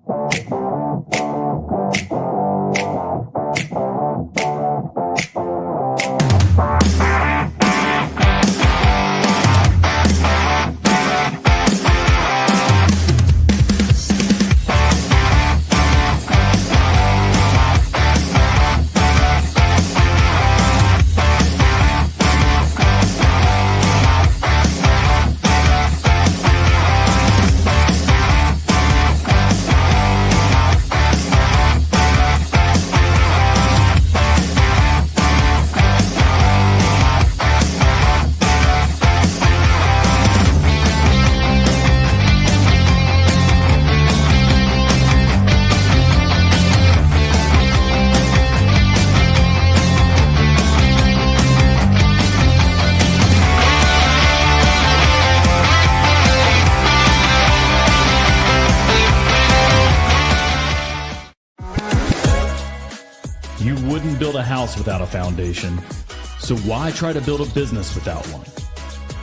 You wouldn't build a house without a foundation, so why try to build a business without one?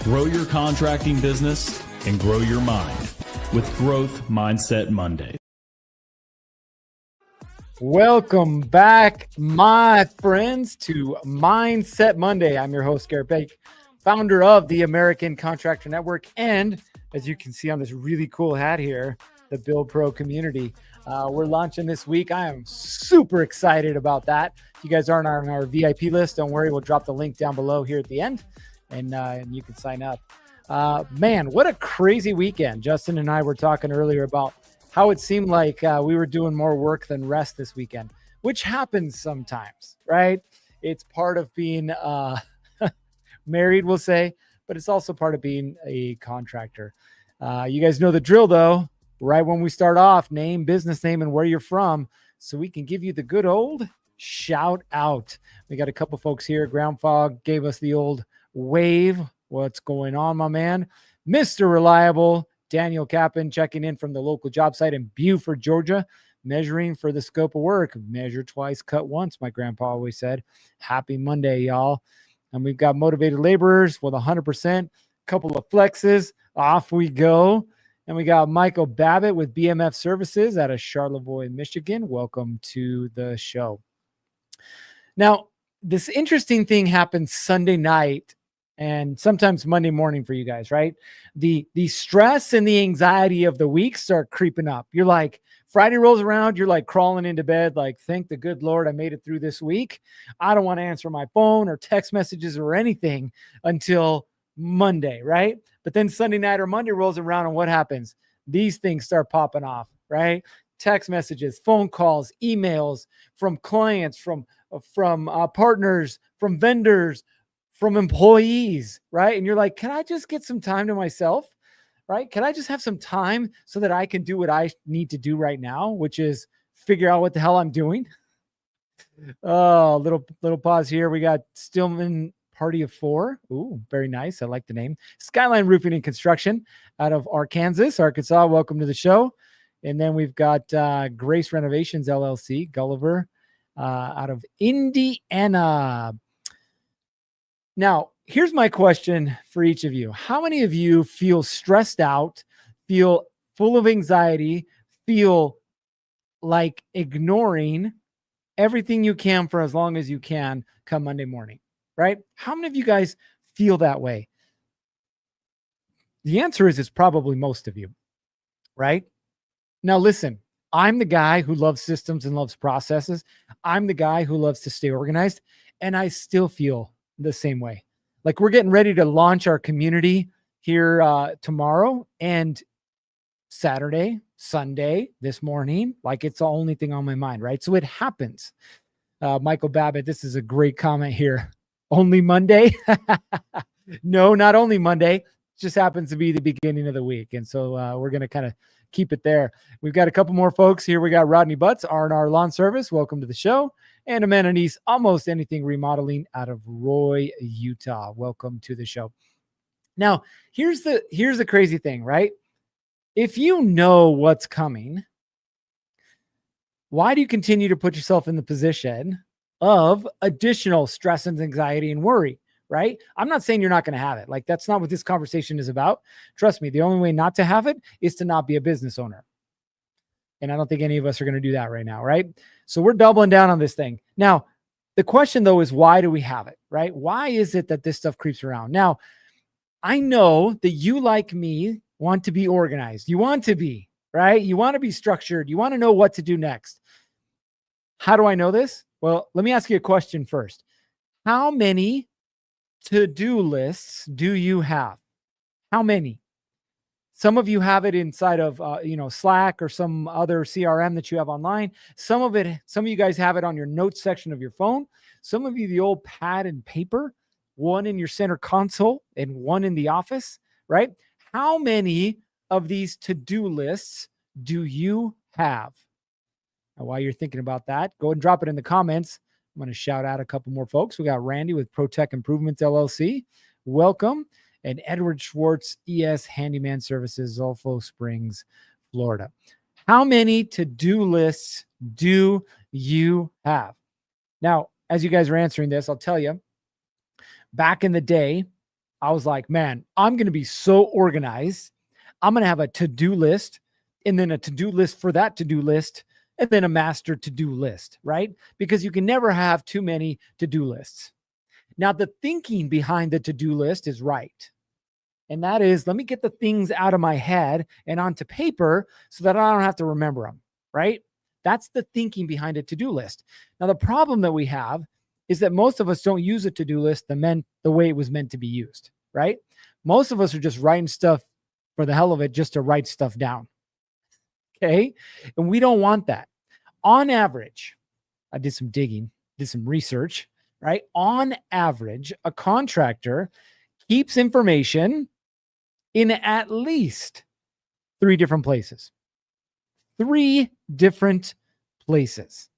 Grow your contracting business and grow your mind with Growth Mindset Monday. Welcome back, my friends, to Mindset Monday. I'm your host, Garrett Bake, founder of the American Contractor Network, and as you can see on this really cool hat here, the Build Pro community. We're launching this week. I am super excited about that. If you guys aren't on our VIP list, don't worry. We'll drop the link down below here at the end, and you can sign up. Man, what a crazy weekend. Justin and I were talking earlier about how it seemed like we were doing more work than rest this weekend, which happens sometimes, right? It's part of being married, we'll say, but it's also part of being a contractor. You guys know the drill, though. Right when we start off, name, business name, and where you're from, so we can give you the good old shout out. We got a couple folks here. Ground Fog gave us the old wave. What's going on, my man? Mr. Reliable, Daniel Kappen, checking in from the local job site in Beaufort, Georgia, measuring for the scope of work. Measure twice, cut once, my grandpa always said. Happy Monday, y'all. And we've got motivated laborers with 100%, couple of flexes. Off we go. And we got Michael Babbitt with BMF Services out of Charlevoix, Michigan. Welcome to the show. Now, this interesting thing happened Sunday night and sometimes Monday morning for you guys, right? The stress and the anxiety of the week start creeping up. You're like, Friday rolls around, you're like crawling into bed, like, thank the good Lord I made it through this week. I don't want to answer my phone or text messages or anything until Monday, right? But then Sunday night or Monday rolls around, and what happens? These things start popping off, right? Text messages, phone calls, emails from clients, from partners, from vendors, from employees, right? And you're like, can I just get some time to myself, right? Can I just have some time so that I can do what I need to do right now, which is figure out what the hell I'm doing? Oh, little pause here. We got Stillman Party of Four. Ooh, very nice. I like the name. Skyline Roofing and Construction out of Arkansas. Welcome to the show. And then we've got Grace Renovations LLC, Gulliver, out of Indiana. Now, here's my question for each of you. How many of you feel stressed out, feel full of anxiety, feel like ignoring everything you can for as long as you can come Monday morning, right? How many of you guys feel that way? The answer is it's probably most of you, right? Now, listen, I'm the guy who loves systems and loves processes. I'm the guy who loves to stay organized, and I still feel the same way. Like, we're getting ready to launch our community here tomorrow and Saturday, Sunday, this morning. Like, it's the only thing on my mind, right? So it happens. Michael Babbitt, this is a great comment here. Only Monday? No, not only Monday. It just happens to be the beginning of the week. And so we're going to kind of keep it there. We've got a couple more folks here. We got Rodney Butts, R&R Lawn Service. Welcome to the show. And Amanda Neese, Almost Anything Remodeling out of Roy, Utah. Welcome to the show. Now, here's the crazy thing, right? If you know what's coming, why do you continue to put yourself in the position of additional stress and anxiety and worry, right? I'm not saying you're not going to have it. Like, that's not what this conversation is about. Trust me, the only way not to have it is to not be a business owner. And I don't think any of us are going to do that right now, right? So we're doubling down on this thing. Now, the question though is, why do we have it, right? Why is it that this stuff creeps around? Now, I know that you, like me, want to be organized. You want to be, right? You want to be structured. You want to know what to do next. How do I know this? Well, let me ask you a question first. How many to-do lists do you have? How many? Some of you have it inside of, Slack or some other CRM that you have online. Some of you guys have it on your notes section of your phone. Some of you, the old pad and paper, one in your center console and one in the office, right? How many of these to-do lists do you have? Now, while you're thinking about that, go and drop it in the comments. I'm going to shout out a couple more folks. We got Randy with ProTech Improvements LLC. Welcome. And Edward Schwartz, ES Handyman Services, Zolfo Springs, Florida. How many to-do lists do you have? Now, as you guys are answering this, I'll tell you, back in the day, I was like, man, I'm going to be so organized. I'm going to have a to-do list and then a to-do list for that to-do list and then a master to-do list, right? Because you can never have too many to-do lists. Now, the thinking behind the to-do list is right. And that is, let me get the things out of my head and onto paper so that I don't have to remember them, right? That's the thinking behind a to-do list. Now, the problem that we have is that most of us don't use a to-do list the way it was meant to be used, right? Most of us are just writing stuff for the hell of it, just to write stuff down, okay? And we don't want that. On average, I did some digging, did some research, right? On average, a contractor keeps information in at least 3 different places. 3 different places.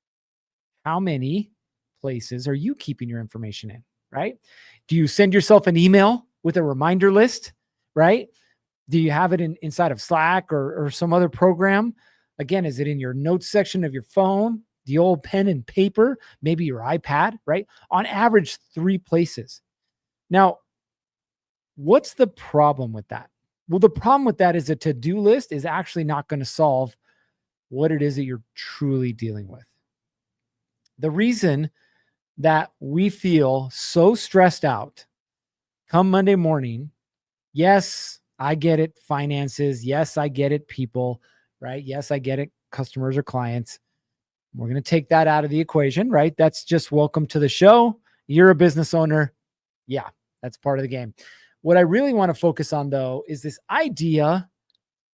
How many places are you keeping your information in, right? Do you send yourself an email with a reminder list, right? Do you have it inside of Slack or some other program? Again, is it in your notes section of your phone, the old pen and paper, maybe your iPad, right? On average, 3 places. Now, what's the problem with that? Well, the problem with that is a to-do list is actually not going to solve what it is that you're truly dealing with. The reason that we feel so stressed out come Monday morning, yes, I get it, finances. Yes, I get it, people, right? Yes, I get it, customers or clients. We're going to take that out of the equation, right? That's just welcome to the show. You're a business owner. Yeah, that's part of the game. What I really want to focus on, though, is this idea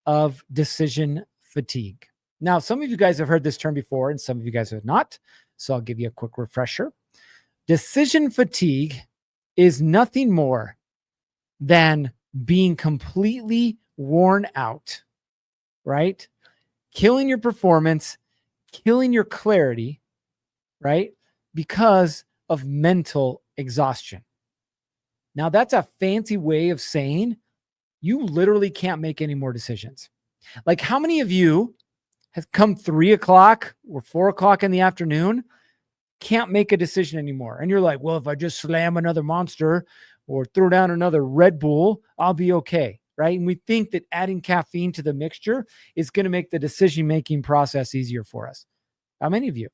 of decision fatigue. Now, some of you guys have heard this term before, and some of you guys have not. So I'll give you a quick refresher. Decision fatigue is nothing more than being completely worn out, right? Killing your performance, killing your clarity, right? Because of mental exhaustion. Now, that's a fancy way of saying you literally can't make any more decisions. Like, how many of you have come 3 o'clock or 4 o'clock in the afternoon, can't make a decision anymore? And you're like, well, if I just slam another Monster or throw down another Red Bull, I'll be okay, right? And we think that adding caffeine to the mixture is going to make the decision-making process easier for us. How many of you,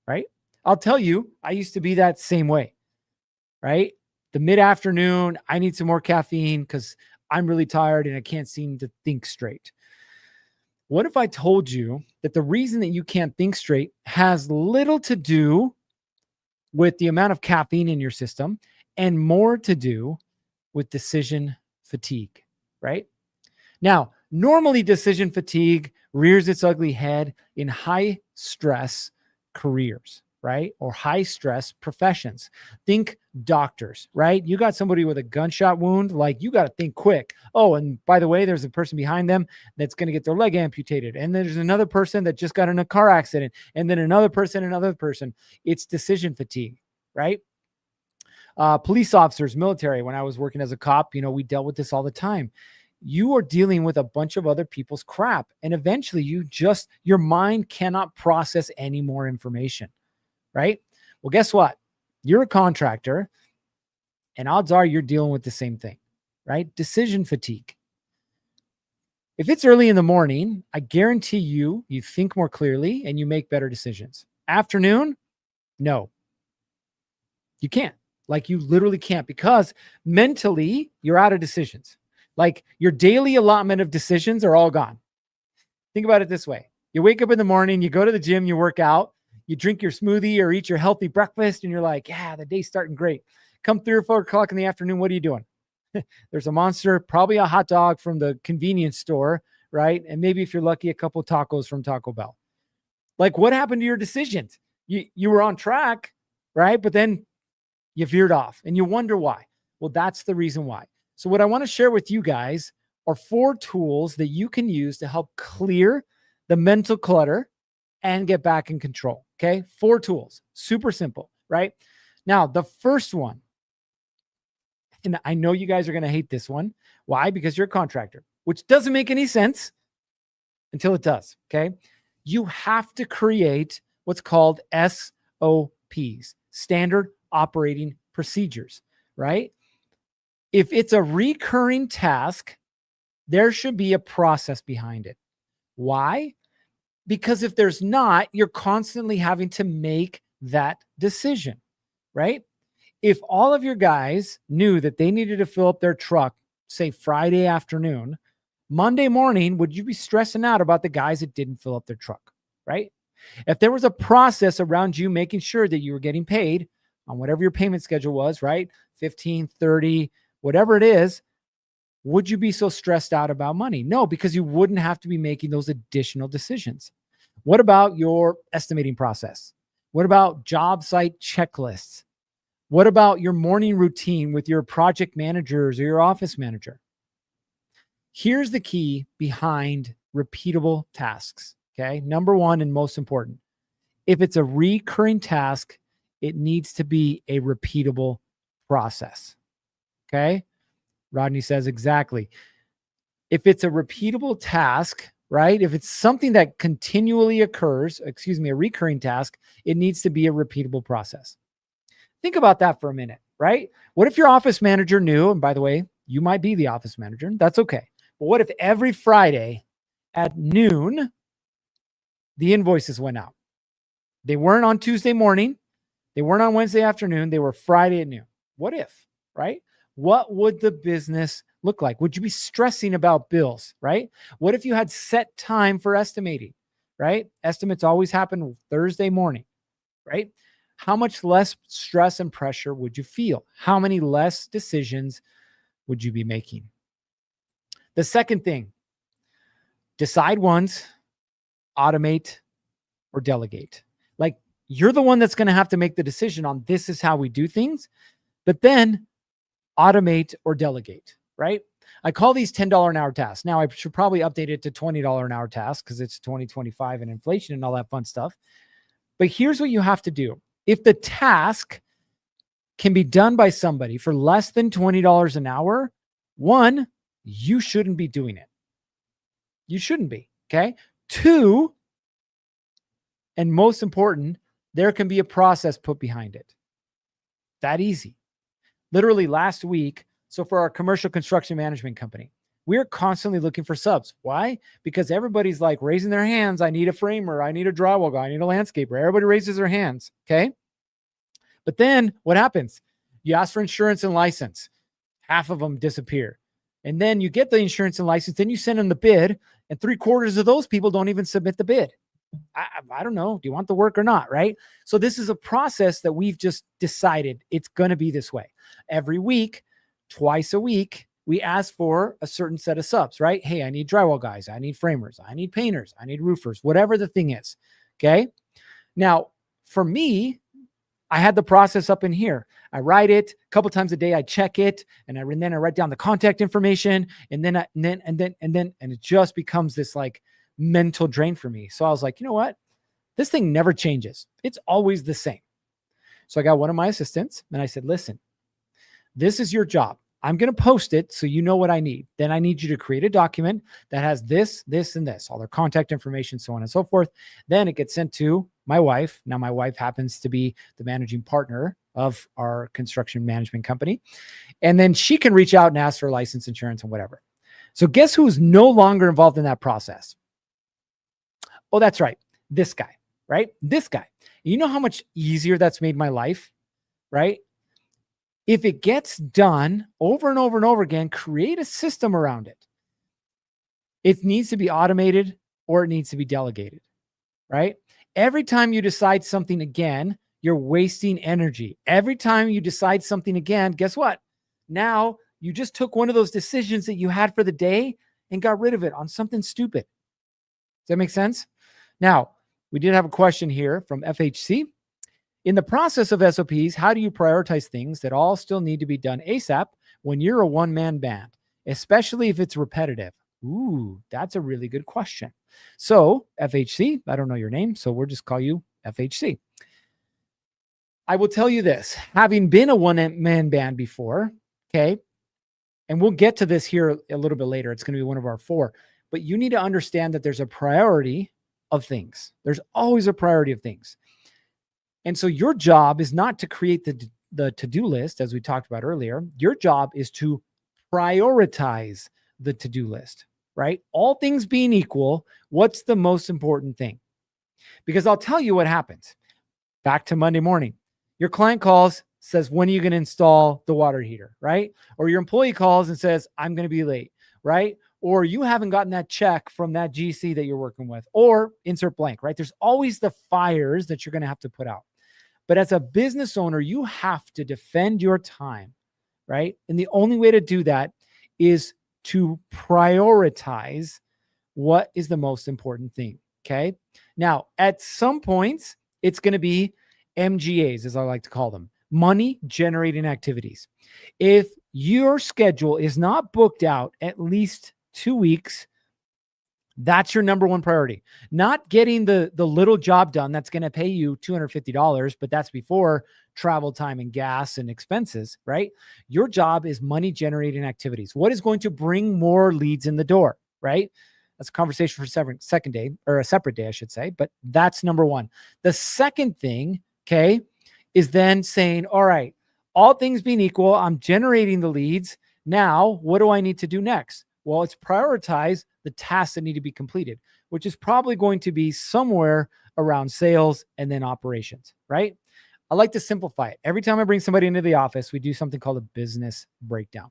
right? I'll tell you, I used to be that same way, right? The mid-afternoon, I need some more caffeine because I'm really tired and I can't seem to think straight. What if I told you that the reason that you can't think straight has little to do with the amount of caffeine in your system and more to do with decision fatigue, right? Now, normally decision fatigue rears its ugly head in high stress careers, right? Or high stress professions. Think doctors, right? You got somebody with a gunshot wound, like you got to think quick. Oh, and by the way, there's a person behind them that's going to get their leg amputated. And there's another person that just got in a car accident. And then another person. It's decision fatigue, right? Police officers, military, when I was working as a cop, we dealt with this all the time. You are dealing with a bunch of other people's crap. And eventually your mind cannot process any more information. Right? Well, guess what? You're a contractor, and odds are you're dealing with the same thing, right? Decision fatigue. If it's early in the morning, I guarantee you think more clearly and you make better decisions. Afternoon, no, you can't. Like you literally can't, because mentally you're out of decisions. Like your daily allotment of decisions are all gone. Think about it this way. You wake up in the morning, you go to the gym, you work out, you drink your smoothie or eat your healthy breakfast, and you're like, yeah, the day's starting great. Come 3 or 4 o'clock in the afternoon, what are you doing? There's a monster, probably a hot dog from the convenience store, right? And maybe if you're lucky, a couple of tacos from Taco Bell. Like, what happened to your decisions? You were on track, right? But then you veered off and you wonder why. Well, that's the reason why. So what I want to share with you guys are 4 tools that you can use to help clear the mental clutter and get back in control. Okay. 4 tools, super simple, right? Now, the first one, and I know you guys are going to hate this one. Why? Because you're a contractor, which doesn't make any sense until it does. Okay. You have to create what's called SOPs, standard operating procedures, right? If it's a recurring task, there should be a process behind it. Why? Because if there's not, you're constantly having to make that decision, right? If all of your guys knew that they needed to fill up their truck, say Friday afternoon, Monday morning, would you be stressing out about the guys that didn't fill up their truck, right? If there was a process around you making sure that you were getting paid on whatever your payment schedule was, right? 15, 30, whatever it is, would you be so stressed out about money? No, because you wouldn't have to be making those additional decisions. What about your estimating process? What about job site checklists? What about your morning routine with your project managers or your office manager? Here's the key behind repeatable tasks. Okay. Number one, and most important, if it's a recurring task, it needs to be a repeatable process. Okay. Rodney says exactly. If it's a repeatable task, right? If it's something that continually occurs, a recurring task, it needs to be a repeatable process. Think about that for a minute, right? What if your office manager knew, and by the way, you might be the office manager, that's okay. But what if every Friday at noon, the invoices went out? They weren't on Tuesday morning. They weren't on Wednesday afternoon. They were Friday at noon. What if, right? What would the business look like? Would you be stressing about bills, right? What if you had set time for estimating, right? Estimates always happen Thursday morning, right? How much less stress and pressure would you feel? How many less decisions would you be making? The second thing, decide once, automate, or delegate. Like, you're the one that's going to have to make the decision on this is how we do things, but then automate or delegate, right? I call these $10 an hour tasks. Now, I should probably update it to $20 an hour tasks because it's 2025 and inflation and all that fun stuff. But here's what you have to do. If the task can be done by somebody for less than $20 an hour, one, you shouldn't be doing it. You shouldn't be, okay? 2, and most important, there can be a process put behind it. That easy. Literally last week, so for our commercial construction management company, we're constantly looking for subs. Why? Because everybody's like raising their hands. I need a framer. I need a drywall guy. I need a landscaper. Everybody raises their hands. Okay. But then what happens? You ask for insurance and license. Half of them disappear. And then you get the insurance and license. Then you send them the bid. And 3/4 of those people don't even submit the bid. I don't know. Do you want the work or not? Right. So this is a process that we've just decided it's going to be this way. Every week, twice a week, we ask for a certain set of subs, right? Hey, I need drywall guys. I need framers. I need painters. I need roofers, whatever the thing is. Okay. Now, for me, I had the process up in here. I write it a couple times a day. I check it, and then I write down the contact information, and then it just becomes this like mental drain for me. So I was like, you know what? This thing never changes. It's always the same. So I got one of my assistants, and I said, listen, this is your job. I'm going to post it so you know what I need. Then I need you to create a document that has this, this, and this, all their contact information, so on and so forth. Then it gets sent to my wife. Now, my wife happens to be the managing partner of our construction management company. And then she can reach out and ask for license, insurance, and whatever. So guess who's no longer involved in that process? Oh, that's right. This guy, right? This guy. You know how much easier that's made my life, right? If it gets done over and over and over again, create a system around it. It needs to be automated or it needs to be delegated, right? Every time you decide something again, you're wasting energy. Every time you decide something again, guess what? Now you just took one of those decisions that you had for the day and got rid of it on something stupid. Does that make sense? Now, we did have a question here from FHC. In the process of SOPs, how do you prioritize things that all still need to be done ASAP when you're a one-man band, especially if it's repetitive? Ooh, that's a really good question. So FHC, I don't know your name, so we'll just call you FHC. I will tell you this, having been a one-man band before, okay, and we'll get to this here a little bit later. It's going to be one of our 4, but you need to understand that there's a priority of things. There's always a priority of things. And so your job is not to create the to-do list, as we talked about earlier. Your job is to prioritize the to-do list, right? All things being equal, what's the most important thing? Because I'll tell you what happens. Back to Monday morning. Your client calls, says, when are you going to install the water heater, right? Or your employee calls and says, I'm going to be late, right? Or you haven't gotten that check from that GC that you're working with, or insert blank, right? There's always the fires that you're going to have to put out. But as a business owner, you have to defend your time, right? And the only way to do that is to prioritize what is the most important thing, okay? Now, at some points, it's going to be MGAs, as I like to call them, money generating activities. If your schedule is not booked out at least 2 weeks, that's your number one priority. Not getting the little job done that's going to pay you $250, but that's before travel time and gas and expenses, right? Your job is money generating activities. What is going to bring more leads in the door, right? That's a conversation for a separate day, I should say, but that's number one. The second thing, okay, is then saying, all right, all things being equal, I'm generating the leads. Now, what do I need to do next? Well, it's prioritize the tasks that need to be completed, which is probably going to be somewhere around sales and then operations, right? I like to simplify it. Every time I bring somebody into the office, we do something called a business breakdown.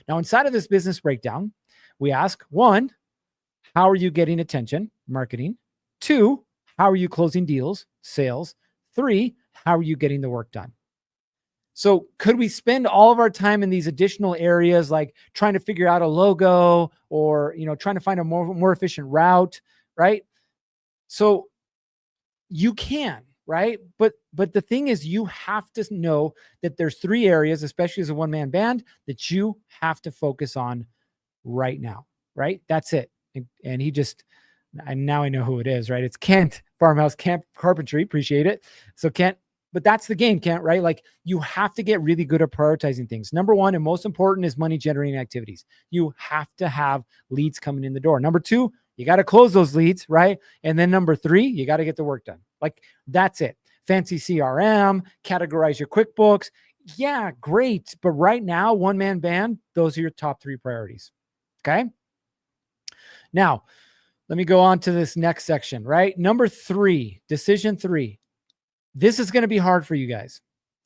Now, inside of this business breakdown, we ask, 1, how are you getting attention? Marketing. 2, how are you closing deals? Sales. 3, how are you getting the work done? So could we spend all of our time in these additional areas, like trying to figure out a logo or, trying to find a more efficient route, right? So you can, right? But the thing is, you have to know that there's 3 areas, especially as a one-man band, that you have to focus on right now, right? That's it. And now I know who it is, right? It's Kent, Farmhouse Camp Carpentry. Appreciate it. So Kent, but that's the game, Kent, right? Like you have to get really good at prioritizing things. Number 1 and most important is money generating activities. You have to have leads coming in the door. Number 2, you got to close those leads, right? And then number 3, you got to get the work done. Like that's it. Fancy CRM, categorize your QuickBooks. Yeah, great. But right now, one-man band, those are your top 3 priorities. Okay. Now, let me go on to this next section, right? Number 3, decision 3. This is going to be hard for you guys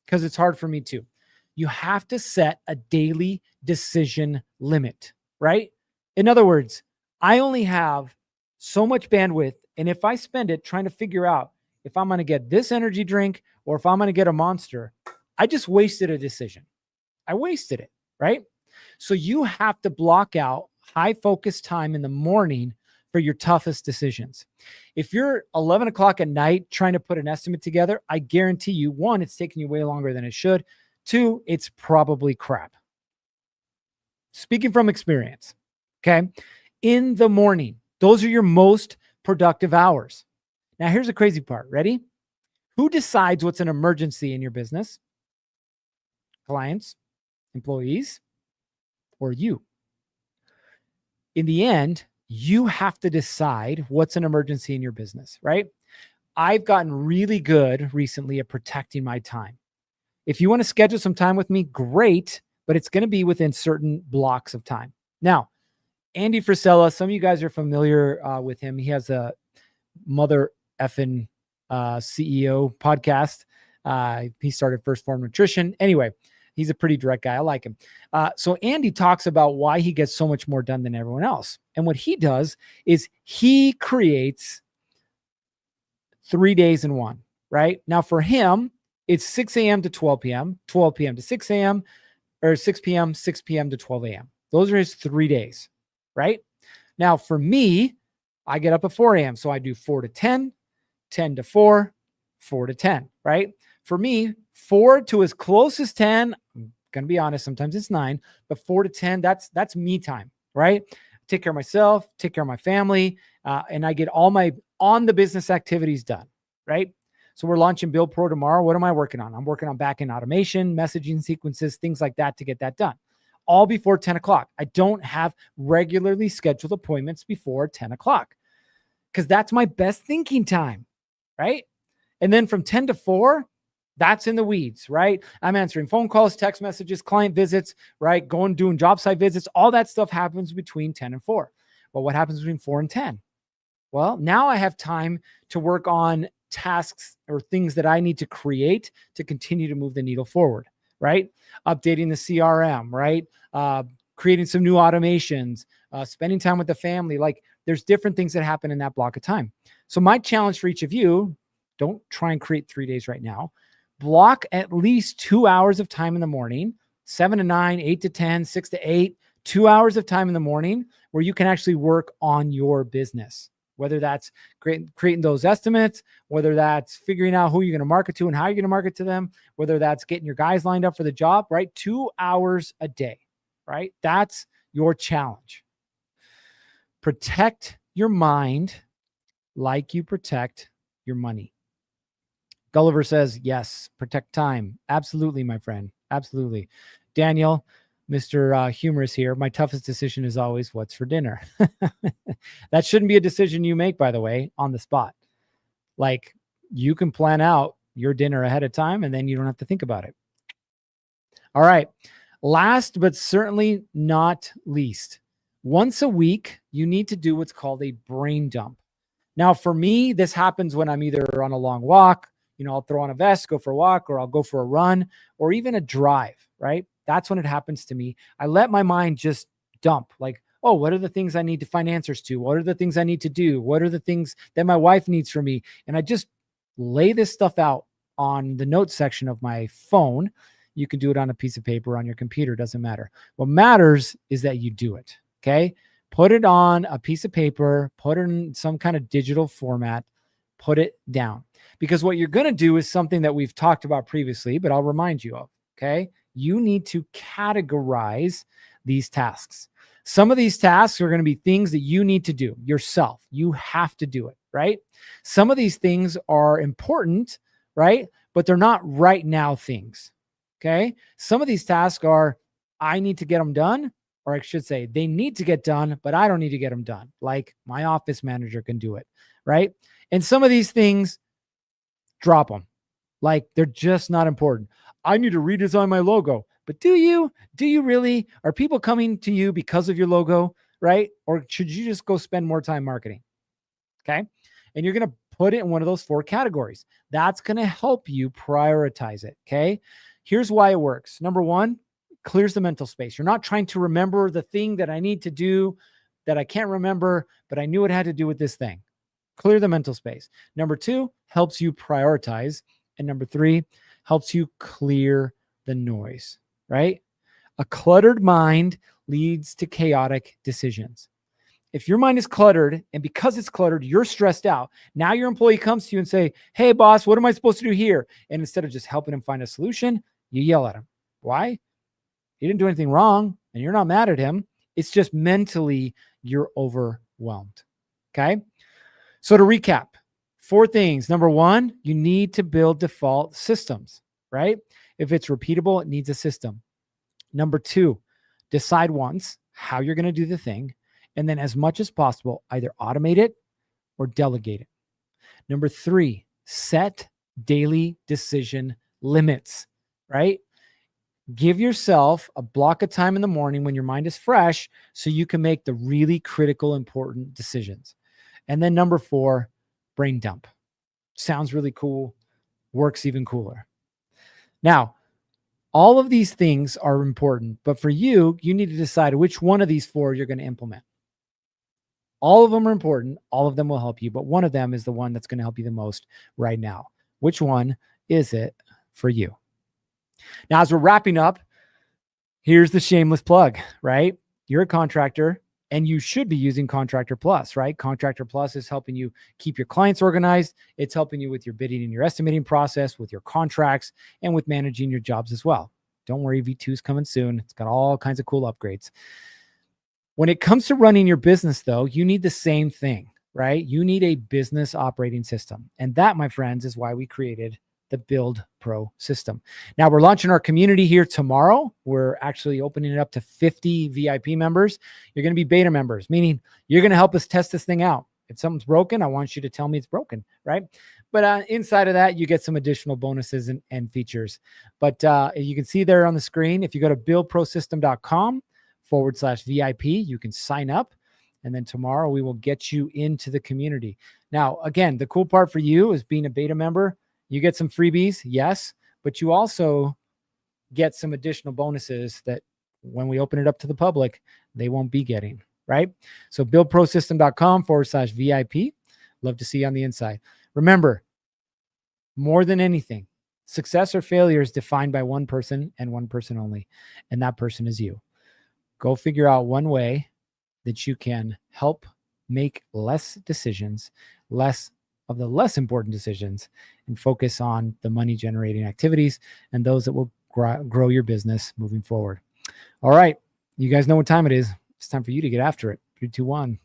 because it's hard for me too. You have to set a daily decision limit, right? In other words, I only have so much bandwidth. And if I spend it trying to figure out if I'm going to get this energy drink or if I'm going to get a Monster, I just wasted a decision. I wasted it, right? So you have to block out high focus time in the morning for your toughest decisions. If you're 11 o'clock at night trying to put an estimate together, I guarantee you, 1, it's taking you way longer than it should. 2, it's probably crap. Speaking from experience, okay? In the morning, those are your most productive hours. Now, here's the crazy part. Ready? Who decides what's an emergency in your business? Clients, employees, or you? In the end, you have to decide what's an emergency in your business, right? I've gotten really good recently at protecting my time. If you want to schedule some time with me, great, but it's going to be within certain blocks of time. Now, Andy Frisella, some of you guys are familiar with him. He has a mother effing CEO podcast. He started First Form Nutrition. Anyway, he's a pretty direct guy. I like him. So Andy talks about why he gets so much more done than everyone else. And what he does is he creates 3 days in one, right? Now for him, it's 6 a.m. to 12 p.m., 12 p.m. to 6 a.m., or 6 p.m., 6 p.m. to 12 a.m. Those are his 3 days, right? Now for me, I get up at 4 a.m. So I do 4 to 10, 10 to 4, 4 to 10, right? For me, 4 to as close as 10, I'm going to be honest, sometimes it's 9, but 4 to 10, that's me time, right? Take care of myself, take care of my family, and I get all my on the business activities done, right? So we're launching Build Pro tomorrow. What am I working on? I'm working on back-end automation, messaging sequences, things like that to get that done. All before 10 o'clock. I don't have regularly scheduled appointments before 10 o'clock because that's my best thinking time, right? And then from 10 to 4, that's in the weeds, right? I'm answering phone calls, text messages, client visits, right? Going, doing job site visits. All that stuff happens between 10 and 4. Well, what happens between 4 and 10? Well, now I have time to work on tasks or things that I need to create to continue to move the needle forward, right? Updating the CRM, right? Creating some new automations, spending time with the family. Like there's different things that happen in that block of time. So my challenge for each of you, don't try and create 3 days right now. Block at least 2 hours of time in the morning, 7 to 9, 8 to 10, 6 to 8, 2 hours of time in the morning where you can actually work on your business. Whether that's creating those estimates, whether that's figuring out who you're going to market to and how you're going to market to them, whether that's getting your guys lined up for the job, right? 2 hours a day, right? That's your challenge. Protect your mind like you protect your money. Gulliver says, yes, protect time. Absolutely, my friend. Absolutely. Daniel, Mr. Humorous here. My toughest decision is always what's for dinner. That shouldn't be a decision you make, by the way, on the spot. Like you can plan out your dinner ahead of time and then you don't have to think about it. All right. Last, but certainly not least, once a week, you need to do what's called a brain dump. Now, for me, this happens when I'm either on a long walk, I'll throw on a vest, go for a walk, or I'll go for a run, or even a drive, right? That's when it happens to me. I let my mind just dump like, oh, what are the things I need to find answers to? What are the things I need to do? What are the things that my wife needs from me? And I just lay this stuff out on the notes section of my phone. You can do it on a piece of paper, on your computer, doesn't matter. What matters is that you do it, okay? Put it on a piece of paper, put it in some kind of digital format, put it down. Because what you're going to do is something that we've talked about previously, but I'll remind you of, okay? You need to categorize these tasks. Some of these tasks are going to be things that you need to do yourself. You have to do it, right? Some of these things are important, right? But they're not right now things, okay? Some of these tasks are, I need to get them done, or I should say they need to get done, but I don't need to get them done. Like my office manager can do it, right? And some of these things, drop them. Like they're just not important. I need to redesign my logo. But do you really? Are people coming to you because of your logo, right? Or should you just go spend more time marketing? Okay. And you're going to put it in one of those 4 categories. That's going to help you prioritize it. Okay. Here's why it works. Number 1, clears the mental space. You're not trying to remember the thing that I need to do that I can't remember, but I knew it had to do with this thing. Clear the mental space. Number 2, helps you prioritize. And number 3, helps you clear the noise, right? A cluttered mind leads to chaotic decisions. If your mind is cluttered and because it's cluttered, you're stressed out. Now your employee comes to you and say, hey boss, what am I supposed to do here? And instead of just helping him find a solution, you yell at him. Why? He didn't do anything wrong and you're not mad at him. It's just mentally you're overwhelmed. Okay. So to recap, 4 things. Number 1, you need to build default systems, right? If it's repeatable, it needs a system. Number 2, decide once how you're going to do the thing. And then as much as possible, either automate it or delegate it. Number 3, set daily decision limits, right? Give yourself a block of time in the morning when your mind is fresh so you can make the really critical, important decisions. And then number 4, brain dump. Sounds really cool, works even cooler. Now, all of these things are important, but for you, you need to decide which one of these 4 you're going to implement. All of them are important. All of them will help you, but one of them is the one that's going to help you the most right now. Which one is it for you? Now, as we're wrapping up, here's the shameless plug, right? You're a contractor and you should be using Contractor Plus, right? Contractor Plus is helping you keep your clients organized. It's helping you with your bidding and your estimating process, with your contracts, and with managing your jobs as well. Don't worry, V2 is coming soon. It's got all kinds of cool upgrades. When it comes to running your business, though, you need the same thing, right? You need a business operating system. And that, my friends, is why we created the Build Pro system. Now, we're launching our community here tomorrow. We're actually opening it up to 50 VIP members. You're going to be beta members, meaning you're going to help us test this thing out. If something's broken, I want you to tell me it's broken, right? But inside of that, you get some additional bonuses and features. But you can see there on the screen, if you go to buildprosystem.com/VIP, you can sign up. And then tomorrow we will get you into the community. Now, again, the cool part for you is being a beta member. You get some freebies, yes, but you also get some additional bonuses that when we open it up to the public, they won't be getting, right? So buildprosystem.com/VIP. Love to see you on the inside. Remember, more than anything, success or failure is defined by one person and one person only, and that person is you. Go figure out one way that you can help make less decisions, less of the less important decisions, and focus on the money generating activities and those that will grow your business moving forward. All right. You guys know what time it is. It's time for you to get after it. 3, 2, 1.